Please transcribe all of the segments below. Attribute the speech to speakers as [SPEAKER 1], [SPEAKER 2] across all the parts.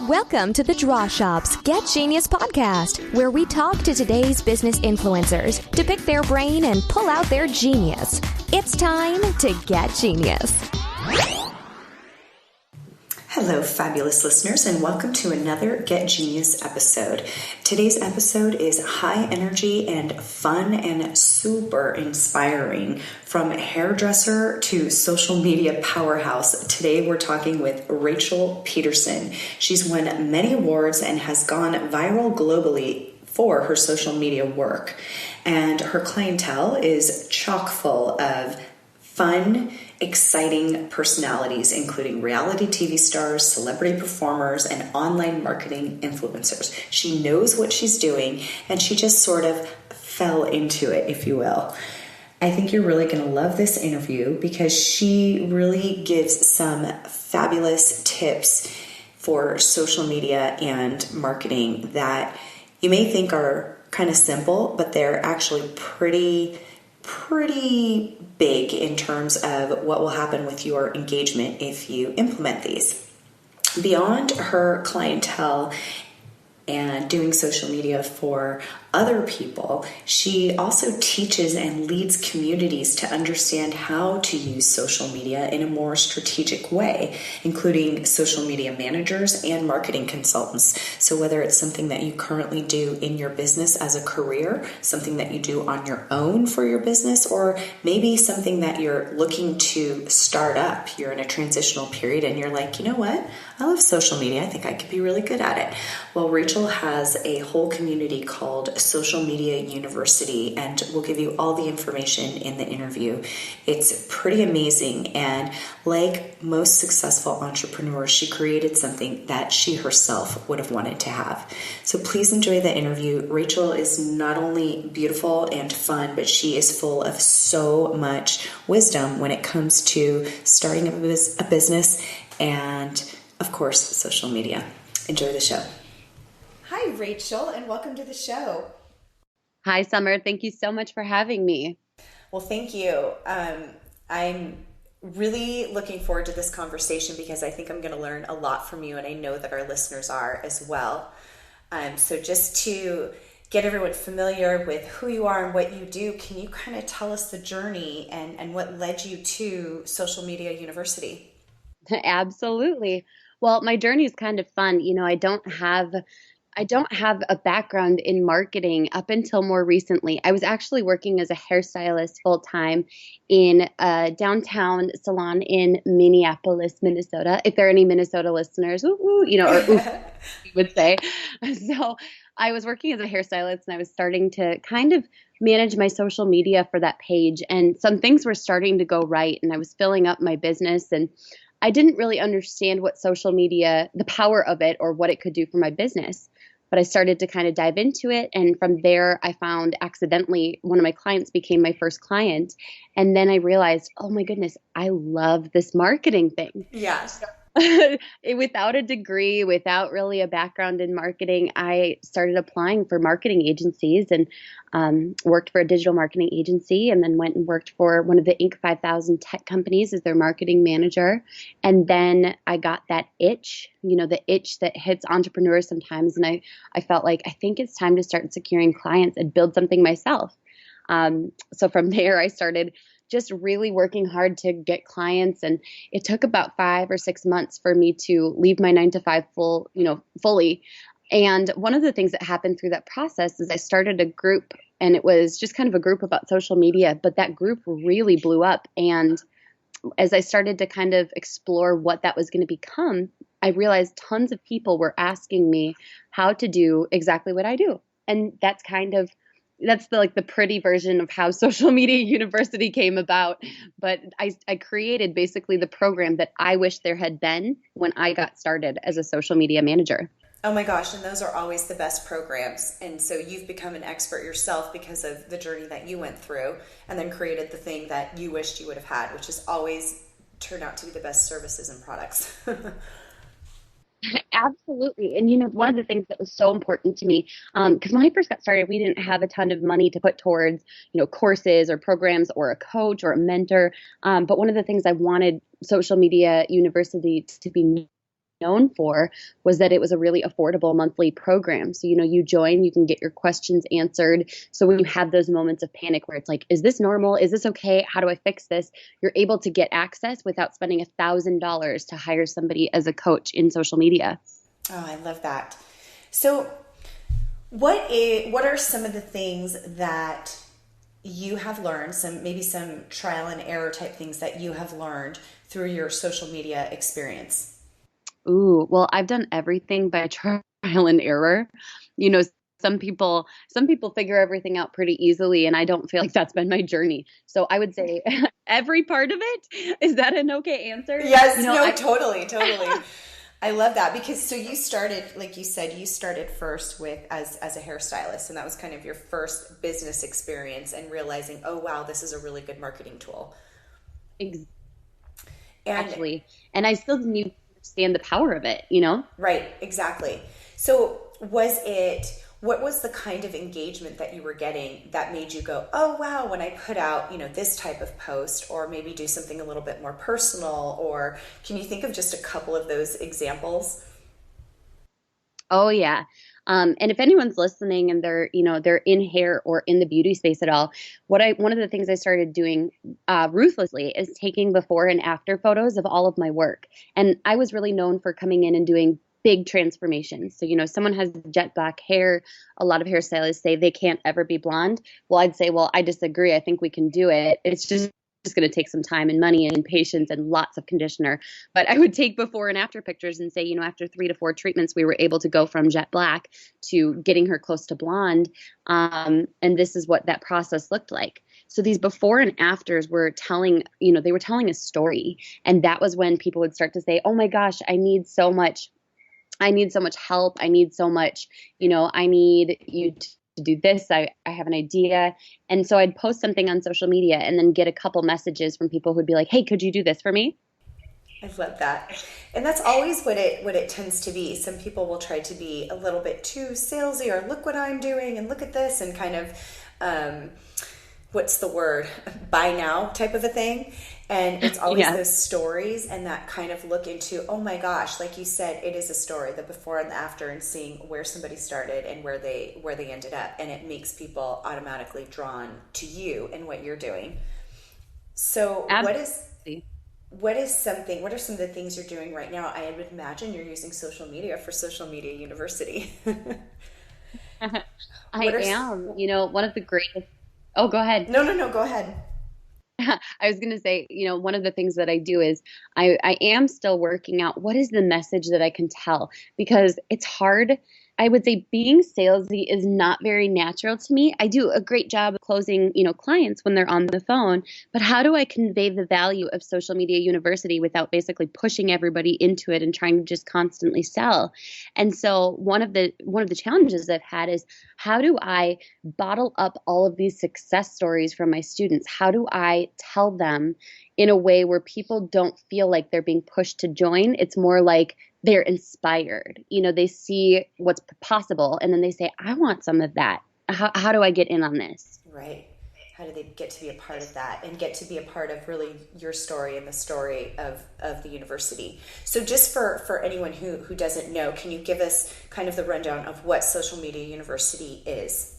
[SPEAKER 1] Welcome to the Draw Shop's Get Genius podcast, where we talk to today's business influencers to pick their brain and pull out their genius. It's time to get genius.
[SPEAKER 2] Hello, fabulous listeners, and welcome to another Get Genius episode. Today's episode is high energy and fun and super inspiring. From hairdresser to social media powerhouse, today we're talking with Rachel Pedersen. She's won many awards and has gone viral globally for her social media work. And her clientele is chock full of fun, exciting personalities, including reality TV stars, celebrity performers, and online marketing influencers. She knows what she's doing, and she just sort of fell into it, if you will. I think you're really going to love this interview because she really gives some fabulous tips for social media and marketing that you may think are kind of simple, but they're actually pretty big in terms of what will happen with your engagement if you implement these. Beyond her clientele and doing social media for other people, she also teaches and leads communities to understand how to use social media in a more strategic way, including social media managers and marketing consultants. So whether it's something that you currently do in your business as a career, something that you do on your own for your business, or maybe something that you're looking to start up, you're in a transitional period and you're like, you know what? I love social media. I think I could be really good at it. Well, Rachel has a whole community called Social Media University, and we'll give you all the information in the interview. It's pretty amazing, and like most successful entrepreneurs, she created something that she herself would have wanted to have. So please enjoy the interview. Rachel is not only beautiful and fun, but she is full of so much wisdom when it comes to starting a business and, of course, social media. Enjoy the show. Hi, Rachel, and welcome to the show.
[SPEAKER 3] Hi, Summer. Thank you so much for having me.
[SPEAKER 2] Well, thank you. I'm really looking forward to this conversation because I think I'm going to learn a lot from you, and I know that our listeners are as well. So just to get everyone familiar with who you are and what you do, can you kind of tell us the journey and what led you to Social Media University?
[SPEAKER 3] Absolutely. Well, my journey is kind of fun. You know, I don't have a background in marketing up until more recently. I was actually working as a hairstylist full time in a downtown salon in Minneapolis, Minnesota. If there are any Minnesota listeners, you would say. So I was working as a hairstylist, and I was starting to kind of manage my social media for that page. And some things were starting to go right, and I was filling up my business, and I didn't really understand what social media, the power of it, or what it could do for my business. But I started to kind of dive into it. And from there, I found accidentally one of my clients became my first client. And then I realized, oh my goodness, I love this marketing thing.
[SPEAKER 2] Yeah.
[SPEAKER 3] Without a degree, without really a background in marketing, I started applying for marketing agencies and worked for a digital marketing agency, and then went and worked for one of the Inc. 5000 tech companies as their marketing manager. And then I got that itch, the itch that hits entrepreneurs sometimes. And I felt like, I think it's time to start securing clients and build something myself. So from there, I started just really working hard to get clients. And it took about 5 or 6 months for me to leave my 9-to-5 fully. And one of the things that happened through that process is I started a group, and it was just kind of a group about social media, but that group really blew up. And as I started to kind of explore what that was going to become, I realized tons of people were asking me how to do exactly what I do. And that's the pretty version of how Social Media University came about. But I created basically the program that I wish there had been when I got started as a social media manager.
[SPEAKER 2] Oh my gosh, and those are always the best programs. And so you've become an expert yourself because of the journey that you went through, and then created the thing that you wished you would have had, which has always turned out to be the best services and products.
[SPEAKER 3] Absolutely. And, one of the things that was so important to me, because when I first got started, we didn't have a ton of money to put towards, courses or programs or a coach or a mentor. But one of the things I wanted Social Media University to be known for was that it was a really affordable monthly program. So, you join, you can get your questions answered. So when you have those moments of panic where it's like, is this normal? Is this okay? How do I fix this? You're able to get access without spending $1,000 to hire somebody as a coach in social media.
[SPEAKER 2] Oh, I love that. So what are some of the things that you have learned, maybe some trial and error type things that you have learned through your social media experience?
[SPEAKER 3] Ooh, well, I've done everything by trial and error. You know, some people figure everything out pretty easily, and I don't feel like that's been my journey. So I would say every part of it. Is that an okay answer?
[SPEAKER 2] Yes, totally. I love that because so you started, like you said, you started first with as a hairstylist, and that was kind of your first business experience and realizing, oh wow, this is a really good marketing tool.
[SPEAKER 3] Exactly. And I still didn't even understand the power of it,
[SPEAKER 2] Right, exactly. So what was the kind of engagement that you were getting that made you go, oh wow, when I put out, this type of post, or maybe do something a little bit more personal, or can you think of just a couple of those examples?
[SPEAKER 3] Oh yeah. And if anyone's listening and they're in hair or in the beauty space at all, one of the things I started doing ruthlessly is taking before and after photos of all of my work. And I was really known for coming in and doing big transformations. So, someone has jet black hair. A lot of hairstylists say they can't ever be blonde. Well, I'd say, well, I disagree. I think we can do it. It's just going to take some time and money and patience and lots of conditioner. But I would take before and after pictures and say, after 3 to 4 treatments, we were able to go from jet black to getting her close to blonde. And this is what that process looked like. So these before and afters were telling, they were telling a story. And that was when people would start to say, oh my gosh, I need so much help. I need so much, I need you to do this. I have an idea. And so I'd post something on social media and then get a couple messages from people who'd be like, hey, could you do this for me?
[SPEAKER 2] I love that. And that's always what it tends to be. Some people will try to be a little bit too salesy, or look what I'm doing and look at this, and kind of, what's the word? Buy now type of a thing. And it's always those stories and that kind of look into, oh my gosh, like you said, it is a story, the before and the after, and seeing where somebody started and where they ended up. And it makes people automatically drawn to you and what you're doing. So
[SPEAKER 3] Absolutely.
[SPEAKER 2] what are some of the things you're doing right now? I would imagine you're using social media for Social Media University.
[SPEAKER 3] I am. One of the greatest. Oh, go ahead.
[SPEAKER 2] No, go ahead.
[SPEAKER 3] I was going to say, one of the things that I do is I am still working out what is the message that I can tell, because it's hard. I would say being salesy is not very natural to me. I do a great job of closing, clients when they're on the phone, but how do I convey the value of Social Media University without basically pushing everybody into it and trying to just constantly sell? And so one of the challenges I've had is, how do I bottle up all of these success stories from my students? How do I tell them in a way where people don't feel like they're being pushed to join? It's more like they're inspired. They see what's possible, and then they say, I want some of that. How do I get in on this?
[SPEAKER 2] Right. How do they get to be a part of that and get to be a part of really your story and the story of the university? So just for anyone who doesn't know, can you give us kind of the rundown of what Social Media University is?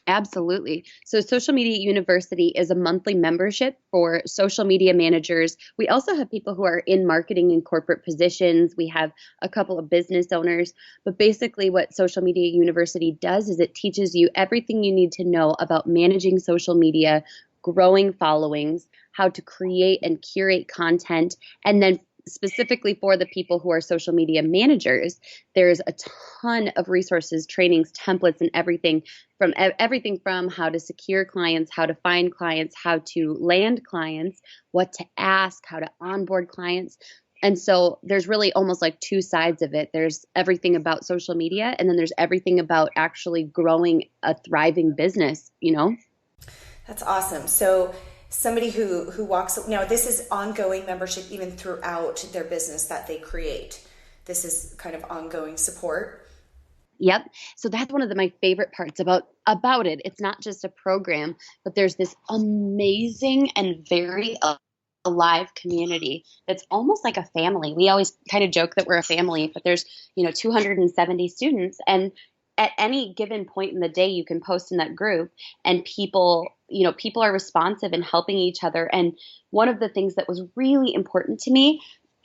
[SPEAKER 3] Absolutely. So Social Media University is a monthly membership for social media managers. We also have people who are in marketing and corporate positions. We have a couple of business owners. But basically what Social Media University does is it teaches you everything you need to know about managing social media, growing followings, how to create and curate content, and then specifically for the people who are social media managers, there's a ton of resources, trainings, templates, and everything from how to secure clients, how to find clients, how to land clients, what to ask, how to onboard clients. And so there's really almost like two sides of it. There's everything about social media, and then there's everything about actually growing a thriving business,
[SPEAKER 2] That's awesome. So somebody who walks, now this is ongoing membership even throughout their business that they create. This is kind of ongoing support.
[SPEAKER 3] Yep. So that's one of my favorite parts about it. It's not just a program, but there's this amazing and very a live community that's almost like a family. We always kind of joke that we're a family, but there's, 270 students, and at any given point in the day, you can post in that group, and people are responsive and helping each other. And one of the things that was really important to me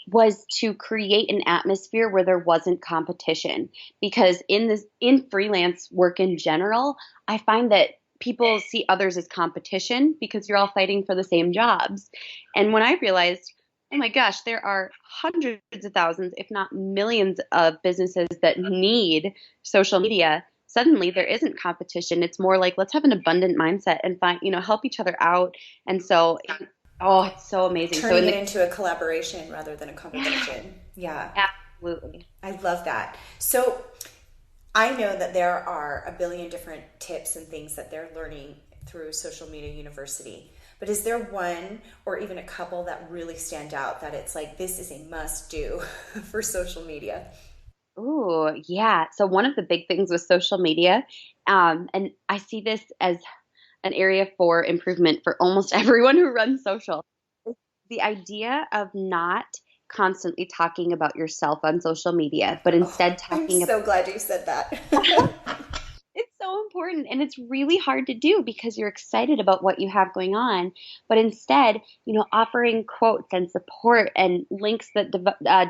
[SPEAKER 3] was to create an atmosphere where there wasn't competition, because in freelance work in general, I find that people see others as competition because you're all fighting for the same jobs. And when I realized, oh my gosh, there are hundreds of thousands, if not millions of businesses that need social media, suddenly there isn't competition. It's more like, let's have an abundant mindset and help each other out. And so, oh, it's so amazing.
[SPEAKER 2] Turning it into a collaboration rather than a competition. Yeah.
[SPEAKER 3] Absolutely.
[SPEAKER 2] I love that. So I know that there are a billion different tips and things that they're learning through Social Media University. But is there one or even a couple that really stand out that it's like, this is a must do for social media?
[SPEAKER 3] Ooh, yeah. So one of the big things with social media, and I see this as an area for improvement for almost everyone who runs social, is the idea of not constantly talking about yourself on social media, but instead talking
[SPEAKER 2] I'm so glad you said that.
[SPEAKER 3] It's so important, and it's really hard to do because you're excited about what you have going on. But instead, offering quotes and support and links that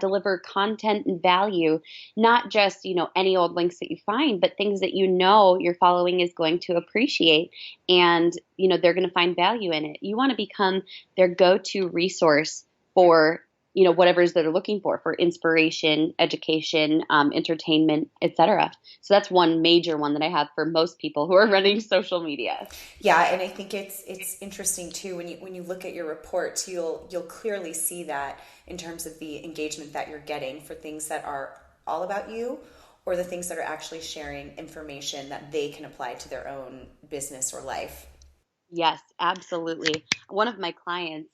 [SPEAKER 3] deliver content and value, not just, any old links that you find, but things that your following is going to appreciate, and, they're going to find value in it. You want to become their go-to resource for whatever it is that they're looking for inspiration, education, entertainment, etc. So that's one major one that I have for most people who are running social media.
[SPEAKER 2] Yeah, and I think it's interesting too when you look at your reports, you'll clearly see that in terms of the engagement that you're getting for things that are all about you, or the things that are actually sharing information that they can apply to their own business or life.
[SPEAKER 3] Yes, absolutely. One of my clients,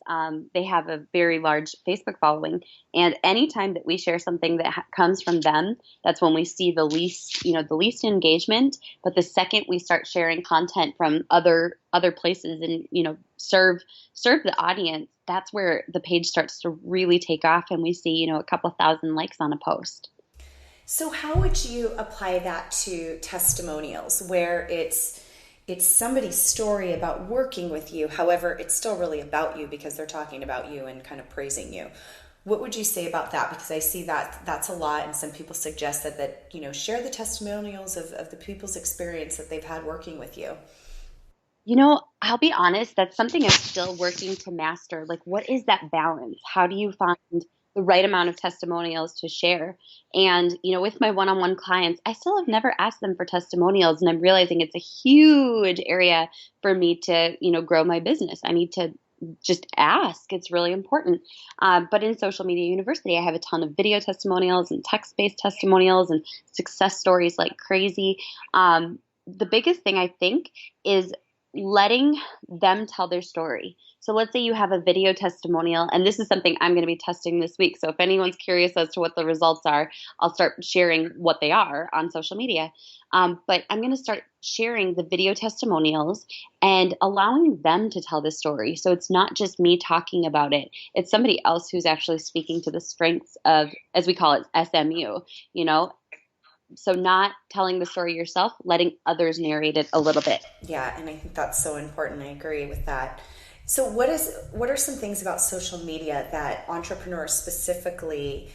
[SPEAKER 3] they have a very large Facebook following, and anytime that we share something that comes from them, that's when we see the least engagement. But the second we start sharing content from other places and serve the audience, that's where the page starts to really take off, and we see a couple thousand likes on a post.
[SPEAKER 2] So how would you apply that to testimonials, where it's somebody's story about working with you? However, it's still really about you because they're talking about you and kind of praising you. What would you say about that? Because I see that that's a lot, and some people suggest that share the testimonials of the people's experience that they've had working with you.
[SPEAKER 3] I'll be honest, that's something I'm still working to master. Like, what is that balance? How do you find the right amount of testimonials to share? And, with my one-on-one clients, I still have never asked them for testimonials, and I'm realizing it's a huge area for me to, grow my business. I need to just ask. It's really important. But in Social Media University, I have a ton of video testimonials and text-based testimonials and success stories like crazy. The biggest thing I think is letting them tell their story. So let's say you have a video testimonial, and this is something I'm going to be testing this week. So if anyone's curious as to what the results are, I'll start sharing what they are on social media. But I'm going to start sharing the video testimonials and allowing them to tell the story. So it's not just me talking about it. It's somebody else who's actually speaking to the strengths of, as we call it, SMU, So not telling the story yourself, letting others narrate it a little bit.
[SPEAKER 2] Yeah, and I think that's so important. I agree with that. So what are some things about social media that entrepreneurs specifically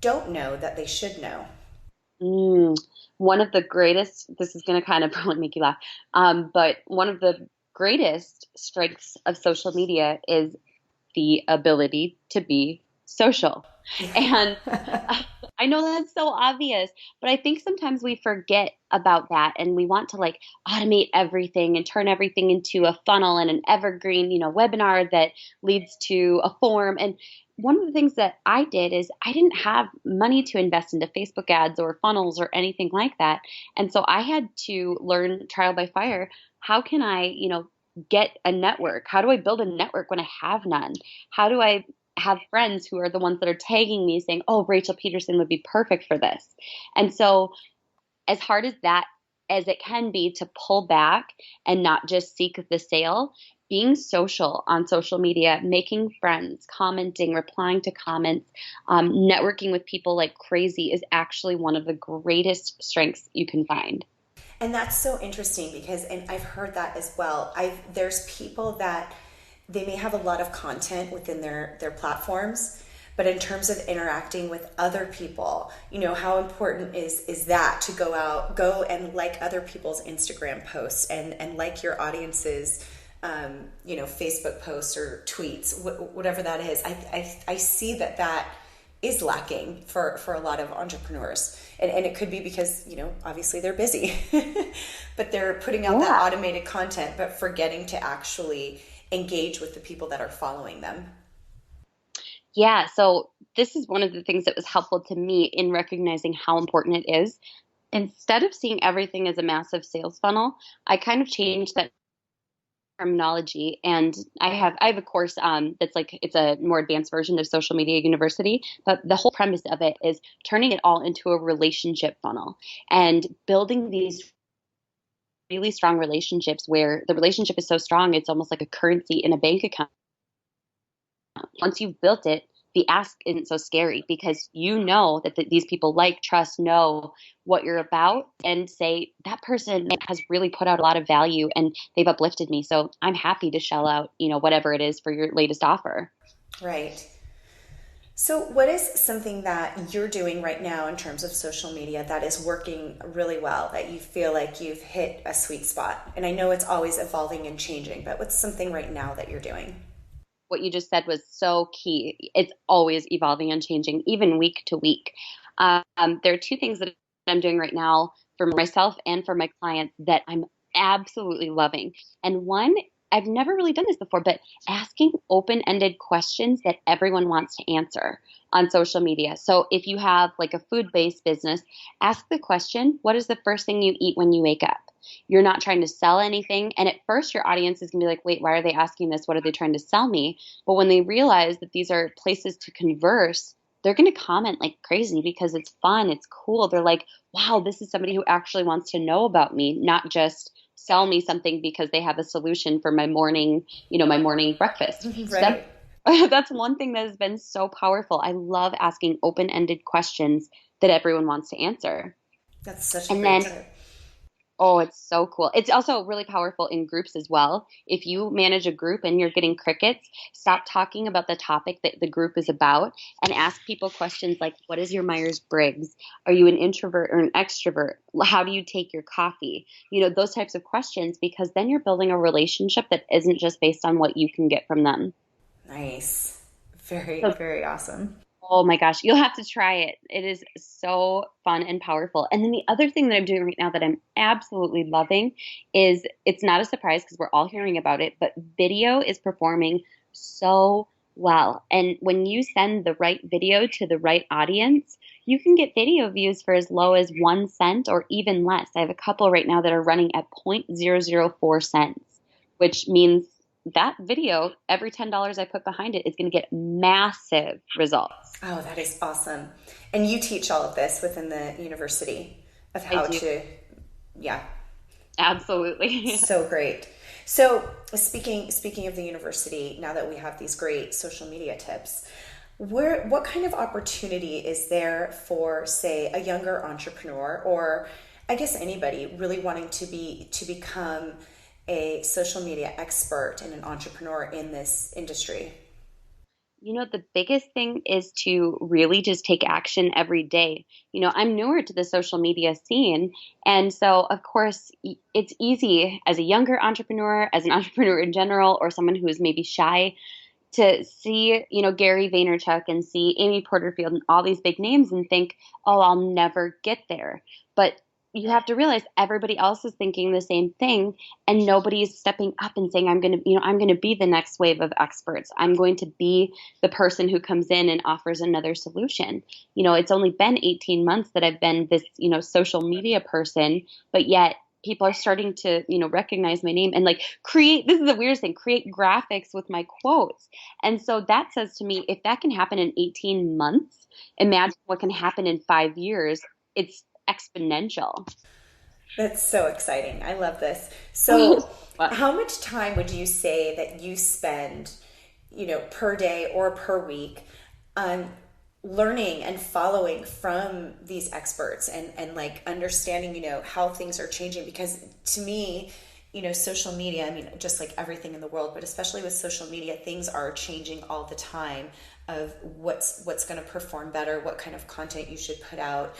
[SPEAKER 2] don't know that they should know?
[SPEAKER 3] One of the greatest, this is going to kind of probably make you laugh, but one of the greatest strengths of social media is the ability to be social. And I know that's so obvious, but I think sometimes we forget about that, and we want to automate everything and turn everything into a funnel and an evergreen, webinar that leads to a form. And one of the things that I did is I didn't have money to invest into Facebook ads or funnels or anything like that. And so I had to learn trial by fire. How can I, get a network? How do I build a network when I have none? How do I have friends who are the ones that are tagging me saying, oh, Rachel Pedersen would be perfect for this. And so as hard as it can be to pull back and not just seek the sale, being social on social media, making friends, commenting, replying to comments, networking with people like crazy is actually one of the greatest strengths you can find.
[SPEAKER 2] And that's so interesting because, and I've heard that as well. There's people that they may have a lot of content within their platforms, but in terms of interacting with other people, how important is that to go and like other people's Instagram posts and like your audience's Facebook posts or tweets, whatever that is. I see that is lacking for a lot of entrepreneurs. And it could be because, obviously they're busy, but they're putting out that automated content, but forgetting to actually engage with the people that are following them.
[SPEAKER 3] Yeah. So this is one of the things that was helpful to me in recognizing how important it is. Instead of seeing everything as a massive sales funnel, I kind of changed that terminology, and I have a course that's like, it's a more advanced version of Social Media University, but the whole premise of it is turning it all into a relationship funnel and building these really strong relationships where the relationship is so strong it's almost like a currency in a bank account. Once you've built it, the ask isn't so scary because you know that these people like, trust, know what you're about, and say, that person has really put out a lot of value and they've uplifted me. So I'm happy to shell out, whatever it is for your latest offer.
[SPEAKER 2] Right. So what is something that you're doing right now in terms of social media that is working really well, that you feel like you've hit a sweet spot? And I know it's always evolving and changing, but what's something right now that you're doing?
[SPEAKER 3] What you just said was so key. It's always evolving and changing, even week to week. There are two things that I'm doing right now for myself and for my clients that I'm absolutely loving. And one, I've never really done this before, but asking open-ended questions that everyone wants to answer on social media. So if you have like a food-based business, ask the question, what is the first thing you eat when you wake up? You're not trying to sell anything. And at first your audience is gonna be like, wait, why are they asking this? What are they trying to sell me? But when they realize that these are places to converse, they're going to comment like crazy because it's fun. It's cool. They're like, wow, this is somebody who actually wants to know about me, not just sell me something because they have a solution for my morning, my morning breakfast.
[SPEAKER 2] Right.
[SPEAKER 3] So that's one thing that has been so powerful. I love asking open-ended questions that everyone wants to answer.
[SPEAKER 2] That's such a great tip.
[SPEAKER 3] Oh, it's so cool. It's also really powerful in groups as well. If you manage a group and you're getting crickets, stop talking about the topic that the group is about and ask people questions like, what is your Myers-Briggs? Are you an introvert or an extrovert? How do you take your coffee? Those types of questions, because then you're building a relationship that isn't just based on what you can get from them.
[SPEAKER 2] Nice. Very, very awesome.
[SPEAKER 3] Oh my gosh, you'll have to try it. It is so fun and powerful. And then the other thing that I'm doing right now that I'm absolutely loving is, it's not a surprise because we're all hearing about it, but video is performing so well. And when you send the right video to the right audience, you can get video views for as low as 1 cent or even less. I have a couple right now that are running at 0.004 cents, which means that video, every $10 I put behind it is going to get massive results.
[SPEAKER 2] Oh, that is awesome. And you teach all of this within the university of how to, yeah.
[SPEAKER 3] Absolutely.
[SPEAKER 2] So great. So speaking of the university, now that we have these great social media tips, what kind of opportunity is there for, say, a younger entrepreneur, or I guess anybody really wanting to become a social media expert and an entrepreneur in this industry?
[SPEAKER 3] The biggest thing is to really just take action every day. I'm newer to the social media scene. And so, of course, it's easy as a younger entrepreneur, as an entrepreneur in general, or someone who is maybe shy, to see, Gary Vaynerchuk and see Amy Porterfield and all these big names and think, oh, I'll never get there. But you have to realize everybody else is thinking the same thing, and nobody's stepping up and saying, I'm going to be the next wave of experts. I'm going to be the person who comes in and offers another solution. It's only been 18 months that I've been this, social media person, but yet people are starting to, recognize my name and like create, this is the weirdest thing, create graphics with my quotes. And so that says to me, if that can happen in 18 months, imagine what can happen in 5 years. It's exponential.
[SPEAKER 2] That's so exciting. I love this. So, how much time would you say that you spend, per day or per week on learning and following from these experts and like understanding, how things are changing? Because to me, social media, I mean, just like everything in the world, but especially with social media, things are changing all the time of what's going to perform better, what kind of content you should put out,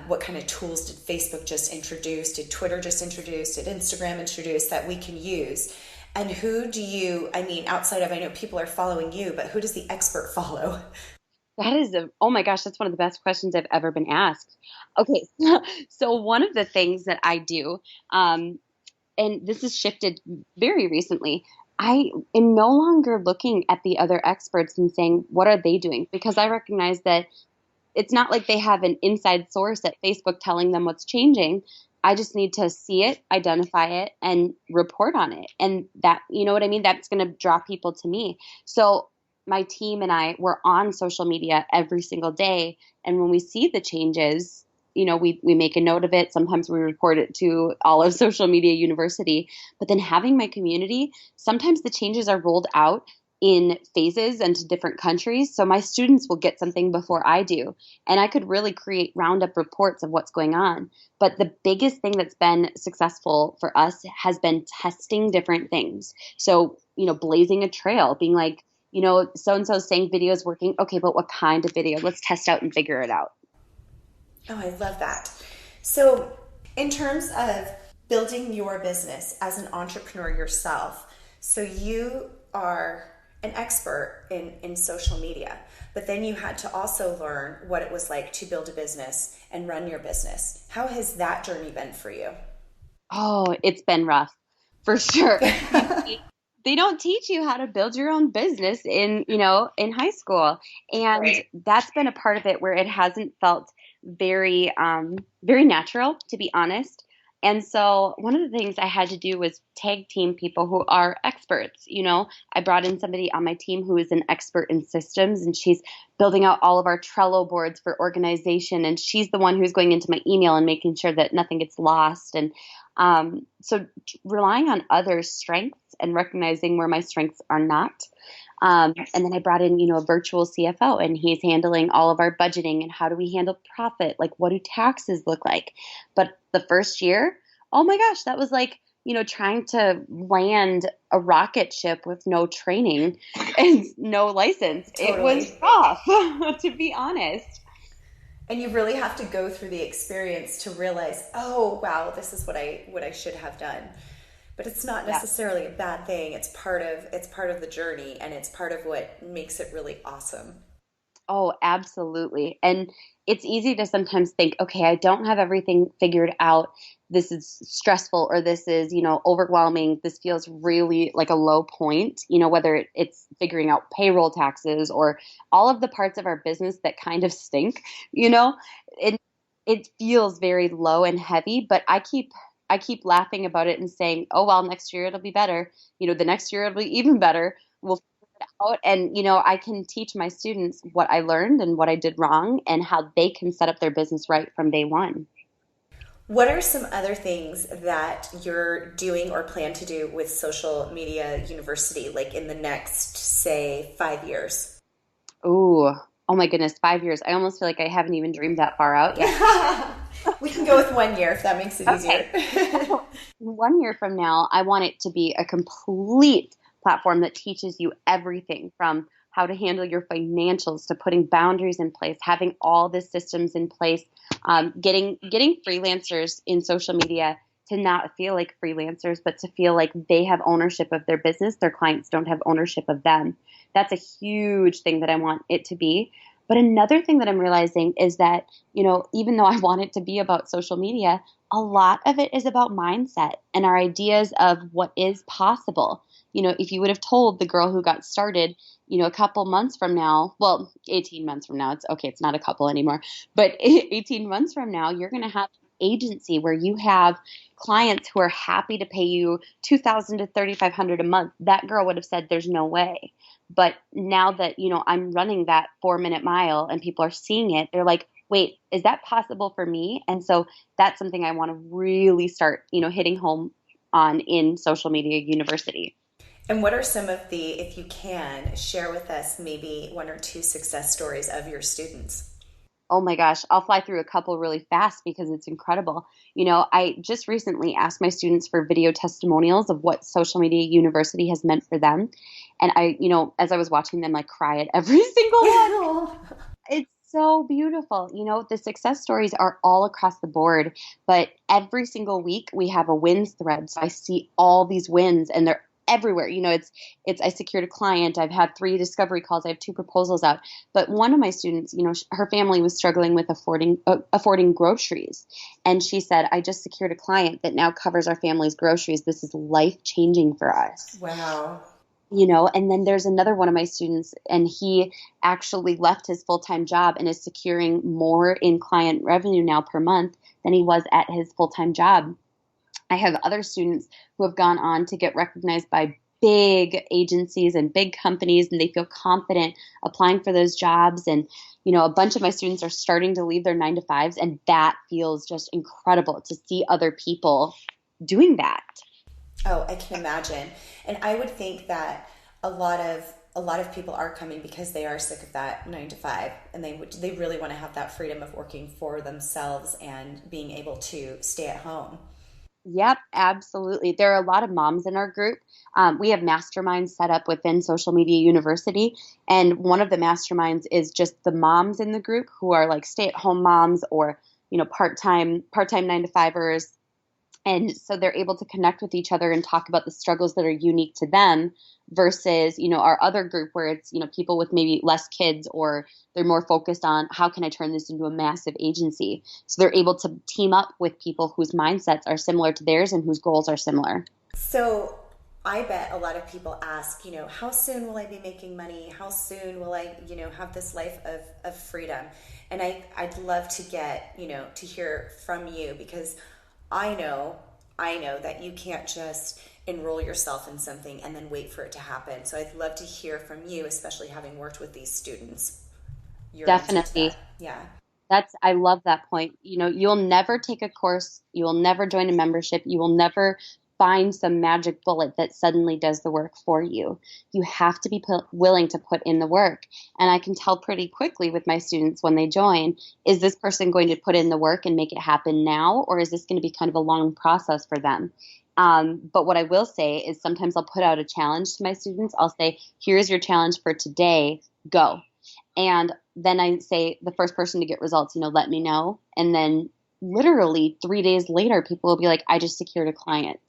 [SPEAKER 2] what kind of tools did Facebook just introduce, did Twitter just introduce, did Instagram introduce that we can use? And who do you, I mean, outside of, I know people are following you, but who does the expert follow?
[SPEAKER 3] That is oh my gosh, that's one of the best questions I've ever been asked. Okay, so one of the things that I do, and this has shifted very recently. I am no longer looking at the other experts and saying, what are they doing? Because I recognize that it's not like they have an inside source at Facebook telling them what's changing. I just need to see it, identify it, and report on it. And that, you know what I mean? That's going to draw people to me. So my team and I were on social media every single day. And when we see the changes, we make a note of it. Sometimes we report it to all of Social Media University. But then having my community, sometimes the changes are rolled out in phases and to different countries. So my students will get something before I do. And I could really create roundup reports of what's going on. But the biggest thing that's been successful for us has been testing different things. So, blazing a trail, being like, so-and-so saying video is working. Okay, but what kind of video? Let's test out and figure it out.
[SPEAKER 2] Oh, I love that. So, in terms of building your business as an entrepreneur yourself, so you are an expert in social media, but then you had to also learn what it was like to build a business and run your business. How has that journey been for you?
[SPEAKER 3] Oh, it's been rough for sure. They don't teach you how to build your own business in high school. And
[SPEAKER 2] Right.
[SPEAKER 3] that's been a part of it where it hasn't felt very, very natural, to be honest. And so one of the things I had to do was tag team people who are experts. I brought in somebody on my team who is an expert in systems, and she's building out all of our Trello boards for organization. And she's the one who's going into my email and making sure that nothing gets lost. And so relying on others' strengths and recognizing where my strengths are not. And then I brought in, a virtual CFO, and he's handling all of our budgeting and how do we handle profit? Like, what do taxes look like? But the first year, oh my gosh, that was like, trying to land a rocket ship with no training and no license.
[SPEAKER 2] Totally.
[SPEAKER 3] It was tough, to be honest.
[SPEAKER 2] And you really have to go through the experience to realize, oh wow, this is what I should have done. But it's not necessarily a bad thing. It's part of the journey, and it's part of what makes it really awesome.
[SPEAKER 3] Oh, absolutely. And it's easy to sometimes think, okay, I don't have everything figured out. This is stressful, or this is, overwhelming. This feels really like a low point, whether it's figuring out payroll taxes or all of the parts of our business that kind of stink, it feels very low and heavy, but I keep laughing about it and saying, oh, well, next year it'll be better. The next year it'll be even better. We'll figure it out. And, I can teach my students what I learned and what I did wrong and how they can set up their business right from day one.
[SPEAKER 2] What are some other things that you're doing or plan to do with Social Media University, like in the next, say, 5 years?
[SPEAKER 3] Ooh, oh my goodness, 5 years. I almost feel like I haven't even dreamed that far out yet.
[SPEAKER 2] We can go with 1 year if that makes it easier.
[SPEAKER 3] 1 year from now, I want it to be a complete platform that teaches you everything from how to handle your financials to putting boundaries in place, having all the systems in place, getting freelancers in social media to not feel like freelancers, but to feel like they have ownership of their business. Their clients don't have ownership of them. That's a huge thing that I want it to be. But another thing that I'm realizing is that, even though I want it to be about social media, a lot of it is about mindset and our ideas of what is possible. If you would have told the girl who got started, a couple months from now, well, 18 months from now, it's not a couple anymore, but 18 months from now, you're going to have an agency where you have clients who are happy to pay you $2,000 to $3,500 a month. That girl would have said, there's no way. But now that, I'm running that 4-minute mile and people are seeing it, they're like, wait, is that possible for me? And so that's something I want to really start, hitting home on in social media university.
[SPEAKER 2] And what are some of the, if you can, share with us maybe one or two success stories of your students?
[SPEAKER 3] Oh my gosh, I'll fly through a couple really fast because it's incredible. I just recently asked my students for video testimonials of what social media university has meant for them. And as I was watching them, like cry at every single one. It's so beautiful. The success stories are all across the board, but every single week we have a wins thread. So I see all these wins and they're everywhere. It's I secured a client. I've had 3 discovery calls. I have 2 proposals out. But one of my students, her family was struggling with affording groceries. And she said, I just secured a client that now covers our family's groceries. This is life-changing for us.
[SPEAKER 2] Wow.
[SPEAKER 3] And then there's another one of my students, and he actually left his full-time job and is securing more in client revenue now per month than he was at his full-time job. I have other students who have gone on to get recognized by big agencies and big companies, and they feel confident applying for those jobs. And, a bunch of my students are starting to leave their 9-to-5s, and that feels just incredible to see other people doing that.
[SPEAKER 2] Oh, I can imagine. And I would think that a lot of people are coming because they are sick of that 9-to-5, and they really want to have that freedom of working for themselves and being able to stay at home.
[SPEAKER 3] Yep, absolutely. There are a lot of moms in our group. We have masterminds set up within Social Media University, and one of the masterminds is just the moms in the group who are like stay-at-home moms or part-time 9-to-5ers. And so they're able to connect with each other and talk about the struggles that are unique to them versus, our other group where it's, people with maybe less kids, or they're more focused on how can I turn this into a massive agency. So they're able to team up with people whose mindsets are similar to theirs and whose goals are similar.
[SPEAKER 2] So I bet a lot of people ask, how soon will I be making money? How soon will I, have this life of freedom? And I'd love to get, to hear from you, because I know that you can't just enroll yourself in something and then wait for it to happen. So I'd love to hear from you, especially having worked with these students.
[SPEAKER 3] Definitely.
[SPEAKER 2] Yeah.
[SPEAKER 3] I love that point. You'll never take a course. You will never join a membership. You will never find some magic bullet that suddenly does the work for you. You have to be willing to put in the work. And I can tell pretty quickly with my students when they join, is this person going to put in the work and make it happen now? Or is this going to be kind of a long process for them? But what I will say is sometimes I'll put out a challenge to my students. I'll say, here's your challenge for today, go. And then I say the first person to get results, let me know. And then literally 3 days later, people will be like, I just secured a client.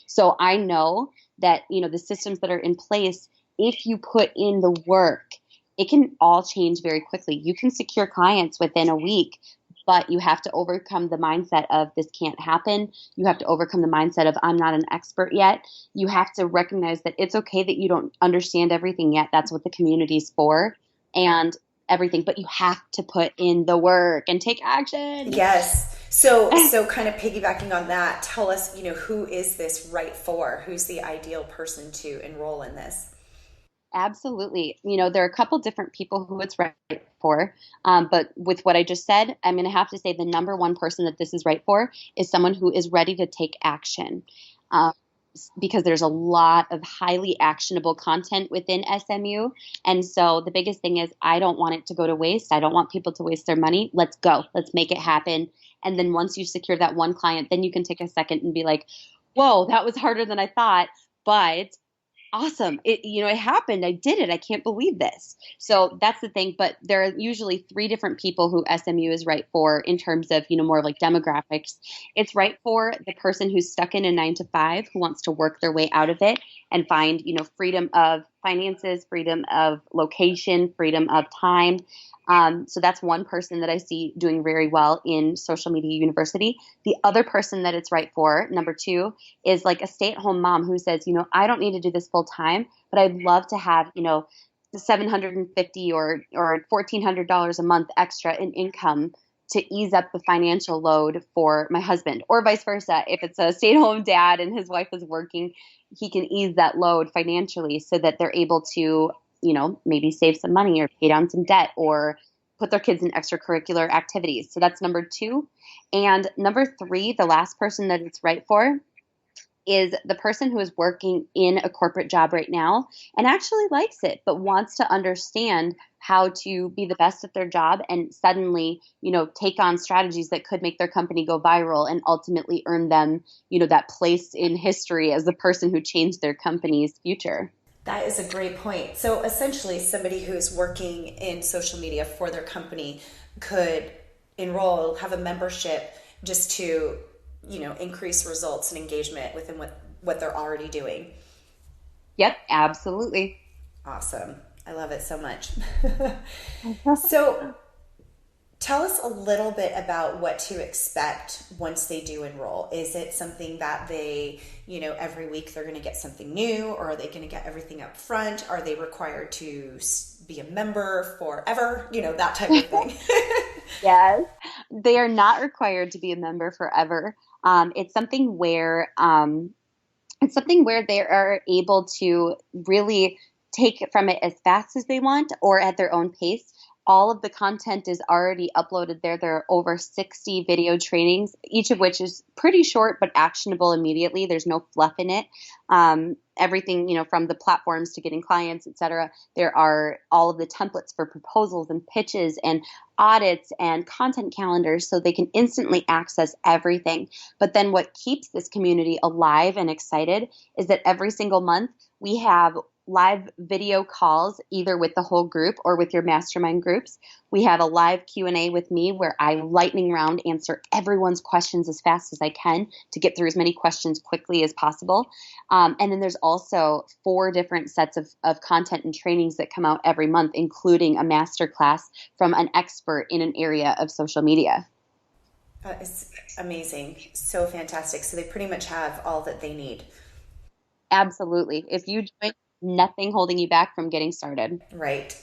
[SPEAKER 3] So I know that, the systems that are in place, if you put in the work, it can all change very quickly. You can secure clients within a week, but you have to overcome the mindset of this can't happen. You have to overcome the mindset of I'm not an expert yet. You have to recognize that it's okay that you don't understand everything yet. That's what the community's for. And everything, but you have to put in the work and take action.
[SPEAKER 2] Yes. So kind of piggybacking on that, tell us, who is this right for? Who's the ideal person to enroll in this?
[SPEAKER 3] Absolutely. There are a couple different people who it's right for. But with what I just said, I'm going to have to say the number one person that this is right for is someone who is ready to take action. Because there's a lot of highly actionable content within SMU. And so the biggest thing is I don't want it to go to waste. I don't want people to waste their money. Let's go. Let's make it happen. And then once you secure that one client, then you can take a second and be like, whoa, that was harder than I thought, but awesome. It happened. I did it. I can't believe this. So that's the thing. But there are usually 3 different people who SMU is right for in terms of, more of like demographics. It's right for the person who's stuck in a 9-to-5 who wants to work their way out of it and find, freedom of finances, freedom of location, freedom of time. So that's one person that I see doing very well in Social Media University. The other person that it's right for, number 2, is like a stay-at-home mom who says, I don't need to do this full time, but I'd love to have, $750 or $1,400 a month extra in income to ease up the financial load for my husband, or vice versa. If it's a stay-at-home dad and his wife is working, he can ease that load financially so that they're able to maybe save some money or pay down some debt or put their kids in extracurricular activities. So that's number 2. And number 3, the last person that it's right for is the person who is working in a corporate job right now and actually likes it, but wants to understand how to be the best at their job and suddenly, take on strategies that could make their company go viral and ultimately earn them, that place in history as the person who changed their company's future.
[SPEAKER 2] That is a great point. So essentially, somebody who's working in social media for their company could enroll, have a membership just to, increase results and engagement within what they're already doing.
[SPEAKER 3] Yep, absolutely.
[SPEAKER 2] Awesome. I love it so much. So tell us a little bit about what to expect once they do enroll. Is it something that they, every week they're going to get something new, or are they going to get everything up front? Are they required to be a member forever? That type of thing.
[SPEAKER 3] Yes, they are not required to be a member forever. It's something where they are able to really take from it as fast as they want or at their own pace. All of the content is already uploaded there. There are over 60 video trainings, each of which is pretty short but actionable immediately. There's no fluff in it. Everything, from the platforms to getting clients, etc. There are all of the templates for proposals and pitches and audits and content calendars, so they can instantly access everything. But then what keeps this community alive and excited is that every single month we have live video calls, either with the whole group or with your mastermind groups. We have a live Q&A with me where I lightning round answer everyone's questions as fast as I can to get through as many questions quickly as possible. And then there's also 4 different sets of content and trainings that come out every month, including a masterclass from an expert in an area of social media.
[SPEAKER 2] It's amazing. So fantastic. So they pretty much have all that they need.
[SPEAKER 3] Absolutely. If you join, nothing holding you back from getting started.
[SPEAKER 2] Right.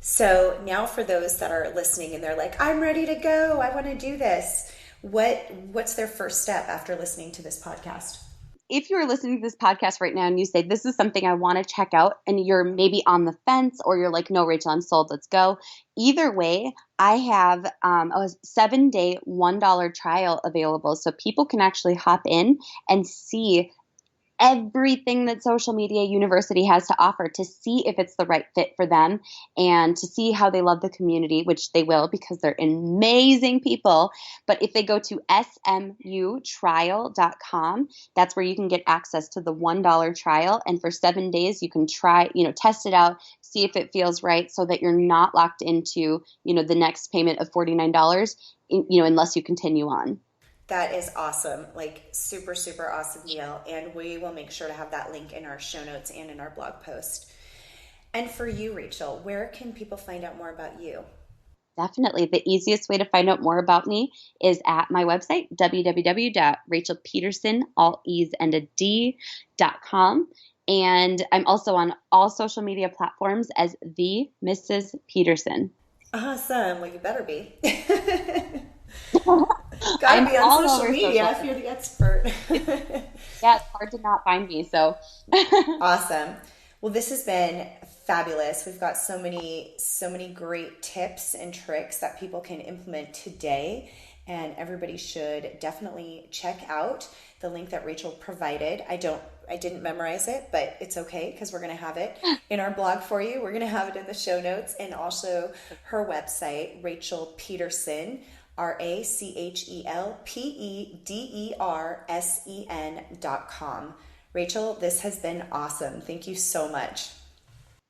[SPEAKER 2] So now for those that are listening and they're like, I'm ready to go, I want to do this. What's their first step after listening to this podcast?
[SPEAKER 3] If you're listening to this podcast right now and you say, this is something I want to check out, and you're maybe on the fence or you're like, no, Rachel, I'm sold, let's go. Either way, I have a 7-day $1 trial available. So people can actually hop in and see everything that Social Media University has to offer to see if it's the right fit for them and to see how they love the community, which they will because they're amazing people. But if they go to smutrial.com, that's where you can get access to the $1 trial. And for 7 days, you can try, test it out, see if it feels right so that you're not locked into, the next payment of $49, unless you continue on.
[SPEAKER 2] That is awesome. Like super, super awesome deal. And we will make sure to have that link in our show notes and in our blog post. And for you, Rachel, where can people find out more about you?
[SPEAKER 3] Definitely. The easiest way to find out more about me is at my website, www.rachelpedersen.com. And I'm also on all social media platforms as the Mrs. Pedersen.
[SPEAKER 2] Awesome. Well, you better be. Gotta be on social media if you're the expert.
[SPEAKER 3] Yeah, it's hard to not find me. So
[SPEAKER 2] awesome. Well, this has been fabulous. We've got so many great tips and tricks that people can implement today, and everybody should definitely check out the link that Rachel provided. I didn't memorize it, but it's okay because we're going to have it in our blog for you. We're going to have it in the show notes, and also her website, Rachel Pedersen, RachelPedersen.com. Rachel, this has been awesome. Thank you so much.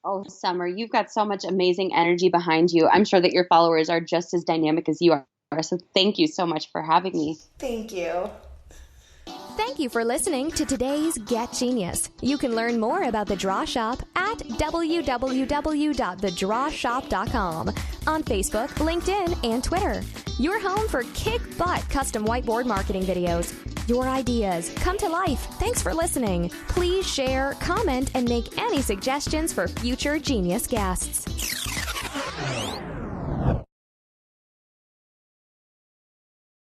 [SPEAKER 3] Oh, Summer, you've got so much amazing energy behind you. I'm sure that your followers are just as dynamic as you are. So thank you so much for having me.
[SPEAKER 2] Thank you.
[SPEAKER 1] Thank you for listening to today's Get Genius. You can learn more about The Draw Shop at www.thedrawshop.com, on Facebook, LinkedIn, and Twitter. Your home for kick-butt custom whiteboard marketing videos. Your ideas come to life. Thanks for listening. Please share, comment, and make any suggestions for future Genius guests.